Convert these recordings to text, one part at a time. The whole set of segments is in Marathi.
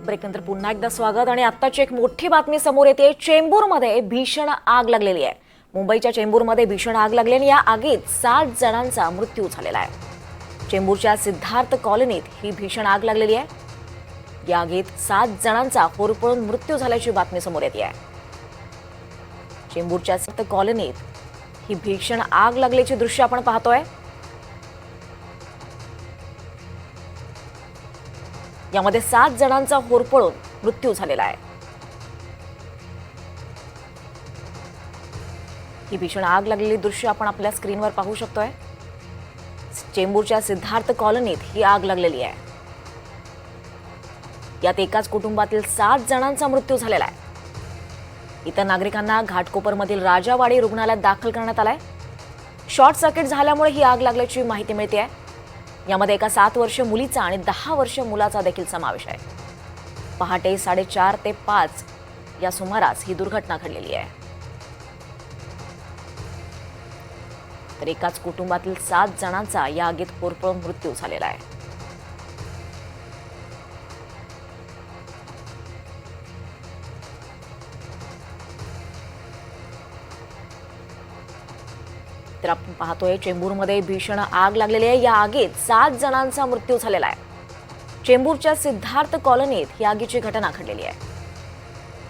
ब्रेकनंतर पुन्हा एकदा स्वागत आणि आत्ताची एक मोठी बातमी समोर येते। चेंबूरमध्ये भीषण आग लागलेली आहे। मुंबईच्या चेंबूरमध्ये भीषण आग लागल्याने या आगीत 7 जणांचा मृत्यू झालेला आहे। चेंबूरच्या सिद्धार्थ कॉलनीत ही भीषण आग लागलेली आहे। या आगीत 7 जणांचा होरपळून मृत्यू झाल्याची बातमी समोर येते आहे। चेंबूरच्या सिद्धार्थ कॉलनीत ही भीषण आग लागल्याची दृश्य आपण पाहतोय। यामध्ये 7 जणांचा होरपळून मृत्यू झालेला आहे। ही भीषण आग लागलेली दृश्य आपण आपल्या स्क्रीनवर पाहू शकतोय। चेंबूरच्या सिद्धार्थ कॉलनीत ही आग लागलेली आहे। यात एकाच कुटुंबातील 7 जणांचा मृत्यू झालेला आहे। इतर नागरिकांना घाटकोपरमधील राजावाडी रुग्णालयात दाखल करण्यात आलाय। शॉर्ट सर्किट झाल्यामुळे ही आग लागल्याची माहिती मिळते आहे। यामध्ये एका 7 वर्षीय मुलीचा आणि 10 वर्षीय मुलाचा देखील समावेश आहे। पहाटे 4:30 ते 5 या सुमारास ही दुर्घटना घडलेली आहे। तर एकाच कुटुंबातील 7 जणांचा या आगीत होरपळून मृत्यू झालेला आहे। तर आपण पाहतोय चेंबूरमध्ये भीषण आग लागलेली आहे। या आगीत 7 जणांचा मृत्यू झालेला आहे। चेंबूरच्या सिद्धार्थ कॉलनीत ही आगीची घटना घडलेली आहे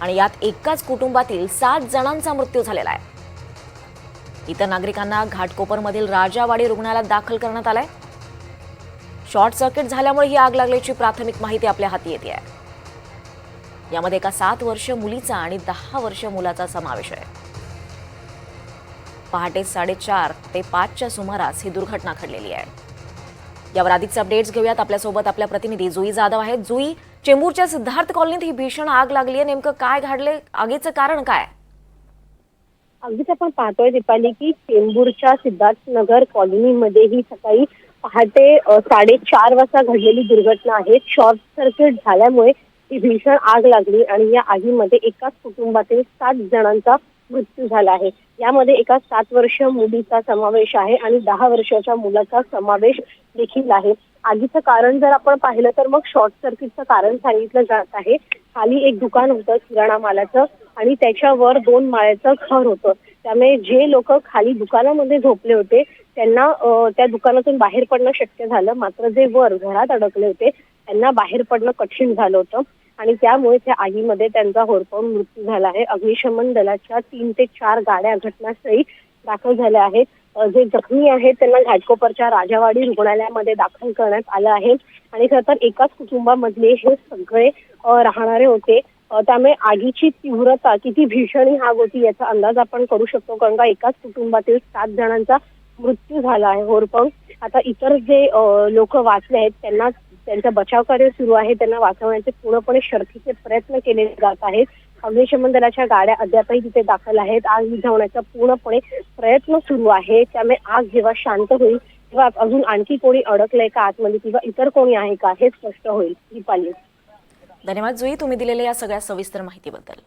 आणि यात एकाच कुटुंबातील 7 जणांचा मृत्यू झालेला आहे। इतर नागरिकांना घाटकोपरमधील राजावाडी रुग्णालयात दाखल करण्यात आलंय। शॉर्ट सर्किट झाल्यामुळे ही आग लागल्याची प्राथमिक माहिती आपल्या हाती येते आहे। यामध्ये एका 7 वर्षीय मुलीचा आणि 10 वर्षीय मुलाचा समावेश आहे। पहाटे 4:30 ते 5च्या सुमारास ही दुर्घटना घडलेली आहे। यावर अधिकचे अपडेट्स घेऊयात। आपल्यासोबत आपल्या प्रतिनिधी जुई जाधव आहेत। जुई, चेंबूरच्या सिद्धार्थ कॉलनीत ही भीषण आग लागली आहे, नेमकं काय घडले? आगीचं कारण काय? अगदीच आपण पाहतोय दीपाली की चेंबूरच्या सिद्धार्थ नगर कॉलनीमध्ये ही सकाळी पहाटे 4:30 वाजता घडलेली दुर्घटना आहे। शॉर्ट सर्किट झाल्यामुळे ही भीषण आग लागली आणि या आगीमध्ये एकाच कुटुंबातील 7 जणांचा मृत्यू झाला आहे। यामध्ये एका 7 वर्षीय मुलीचा समावेश आहे आणि 10 वर्षाच्या मुलाचा समावेश देखील आहे। आगीचं कारण जर आपण पाहिलं तर मग शॉर्ट सर्किटचं कारण सांगितलं जात आहे। खाली एक दुकान होतं किराणा मालाचं आणि त्याच्यावर 2 माळ्याचं घर होतं। त्यामुळे जे लोक खाली दुकानामध्ये झोपले होते त्यांना त्या दुकानातून बाहेर पडणं शक्य झालं, मात्र जे वर घरात अडकले होते त्यांना बाहेर पडणं कठीण झालं होतं आणि त्यामुळे त्या आगीमध्ये त्यांचा होरपळून मृत्यू झाला आहे। अग्निशमन दलाच्या 3 ते 4 गाड्या घटनास्थळी दाखल झाल्या आहेत। जे जखमी आहेत त्यांना घाटकोपरच्या राजावाडी रुग्णालयामध्ये दाखल करण्यात आलं आहे आणि खरं तर एकाच कुटुंबामधले हे सगळे राहणारे होते। त्यामुळे आगीची तीव्रता किती भीषण ही आग होती याचा अंदाज आपण करू शकतो, कारण का एकाच कुटुंबातील 7 जणांचा मृत्यू झाला आहे होरपळून। आता इतर जे लोक वाचले आहेत त्यांना त्यांचा बचाव कार्य सुरू आहे। त्यांना वाचवण्याचे पूर्णपणे शर्थीचे प्रयत्न केले जात आहेत। अग्निशमन दलाच्या गाड्या अद्यापही तिथे दाखल आहेत। आग विझवण्याचा पूर्णपणे प्रयत्न सुरू आहे। त्यामुळे आग जेव्हा शांत होईल तेव्हा अजून आणखी कोणी अडकलंय का आतमध्ये किंवा इतर कोणी आहे का हे स्पष्ट होईल। दीपाली, धन्यवाद जुई, तुम्ही दिलेल्या या सगळ्या सविस्तर माहितीबद्दल।